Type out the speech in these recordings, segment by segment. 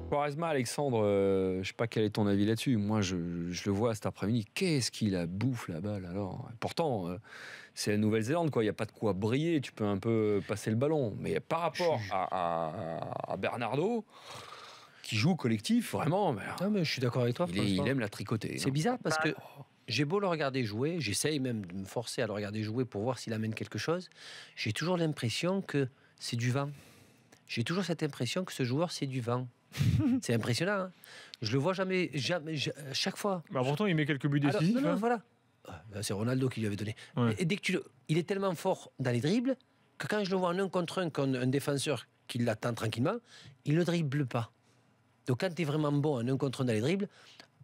Quaresma, Alexandre, je sais pas quel est ton avis là-dessus. Moi, je le vois cet après-midi. Qu'est-ce qu'il a bouffe la balle alors. Pourtant, c'est la Nouvelle-Zélande, quoi. Il n'y a pas de quoi briller. Tu peux un peu passer le ballon. Mais par rapport à Bernardo, qui joue collectif, vraiment. Non, mais je suis d'accord avec toi. Il aime la tricoter. C'est bizarre parce que j'ai beau le regarder jouer, j'essaye même de me forcer à le regarder jouer pour voir s'il amène quelque chose. J'ai toujours l'impression que c'est du vent. J'ai toujours cette impression que ce joueur, c'est du vent. C'est impressionnant. Hein. Je le vois jamais chaque fois. Bah pourtant, il met quelques buts décisifs. Non, voilà. C'est Ronaldo qui lui avait donné. Ouais. Et dès que il est tellement fort dans les dribbles que quand je le vois en 1 contre 1 comme un défenseur qui l'attend tranquillement, il ne dribble pas. Donc quand tu es vraiment bon en 1 contre 1 dans les dribbles,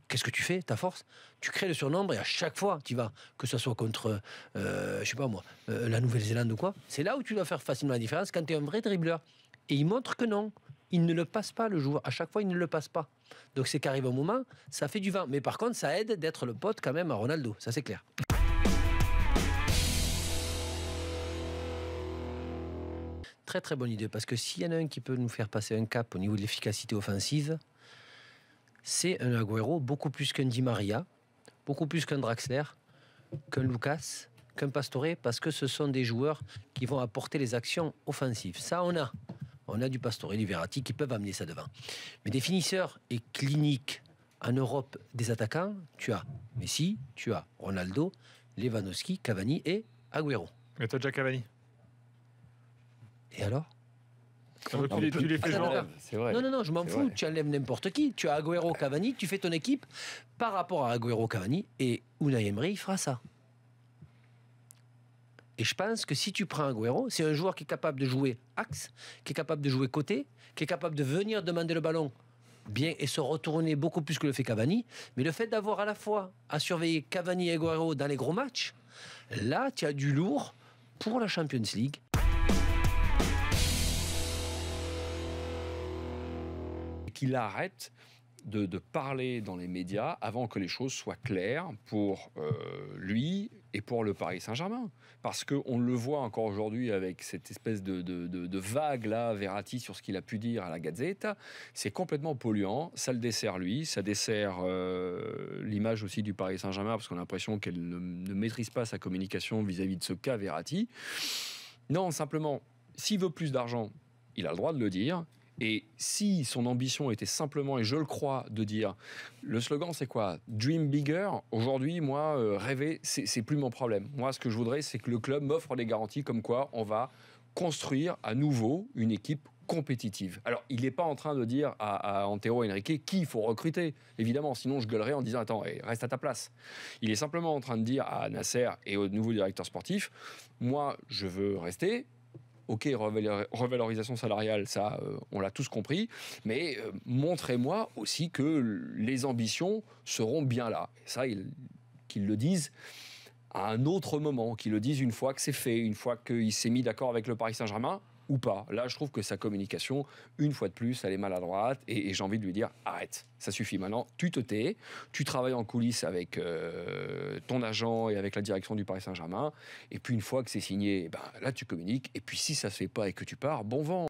qu'est-ce que tu fais, ta force? Tu crées le surnombre et à chaque fois, tu vas, que ce soit contre, je sais pas moi, la Nouvelle-Zélande ou quoi, c'est là où tu dois faire facilement la différence quand tu es un vrai dribbleur. Et il montre que non. Il ne le passe pas, le joueur. À chaque fois, il ne le passe pas. Donc, c'est qu'arrive un moment, ça fait du vent. Mais par contre, ça aide d'être le pote quand même à Ronaldo. Ça, c'est clair. Très, très bonne idée. Parce que s'il y en a un qui peut nous faire passer un cap au niveau de l'efficacité offensive, c'est un Agüero beaucoup plus qu'un Di Maria, beaucoup plus qu'un Draxler, qu'un Lucas, qu'un Pastore, parce que ce sont des joueurs qui vont apporter les actions offensives. Ça, on a. On a du Pastore, du Verratti qui peuvent amener ça devant. Mais des finisseurs et cliniques en Europe des attaquants, tu as Messi, tu as Ronaldo, Lewandowski, Cavani et Agüero. Mais t'as déjà Cavani. Et alors? Tu les fais genre. C'est vrai. Non, je m'en fous. Tu enlèves n'importe qui. Tu as Agüero, Cavani, tu fais ton équipe par rapport à Agüero, Cavani, et Unai Emery, il fera ça. Et je pense que si tu prends Agüero, c'est un joueur qui est capable de jouer axe, qui est capable de jouer côté, qui est capable de venir demander le ballon bien et se retourner beaucoup plus que le fait Cavani. Mais le fait d'avoir à la fois à surveiller Cavani et Agüero dans les gros matchs, là, tu as du lourd pour la Champions League. Qu'il arrête de parler dans les médias avant que les choses soient claires pour lui et pour le Paris Saint-Germain. Parce qu'on le voit encore aujourd'hui avec cette espèce de vague-là, Verratti, sur ce qu'il a pu dire à la Gazzetta. C'est complètement polluant. Ça le dessert lui, ça dessert l'image aussi du Paris Saint-Germain, parce qu'on a l'impression qu'elle ne maîtrise pas sa communication vis-à-vis de ce cas Verratti. Non, simplement, s'il veut plus d'argent, il a le droit de le dire. Et si son ambition était simplement, et je le crois, de dire, le slogan c'est quoi? Dream bigger. Aujourd'hui, moi, rêver, c'est plus mon problème. Moi, ce que je voudrais, c'est que le club m'offre des garanties comme quoi on va construire à nouveau une équipe compétitive. Alors, il n'est pas en train de dire à Antero Henrique qui il faut recruter, évidemment, sinon je gueulerais en disant attends, reste à ta place. Il est simplement en train de dire à Nasser et au nouveau directeur sportif, moi, je veux rester. Ok, revalorisation salariale, ça, on l'a tous compris, mais montrez-moi aussi que les ambitions seront bien là. Et ça, qu'ils le disent à un autre moment, qu'ils le disent une fois que c'est fait, une fois qu'il s'est mis d'accord avec le Paris Saint-Germain, ou pas. Là, je trouve que sa communication, une fois de plus, elle est maladroite, et j'ai envie de lui dire, arrête, ça suffit maintenant, tu te tais, tu travailles en coulisses avec ton agent et avec la direction du Paris Saint-Germain, et puis une fois que c'est signé, ben, là, tu communiques, et puis si ça se fait pas et que tu pars, bon vent.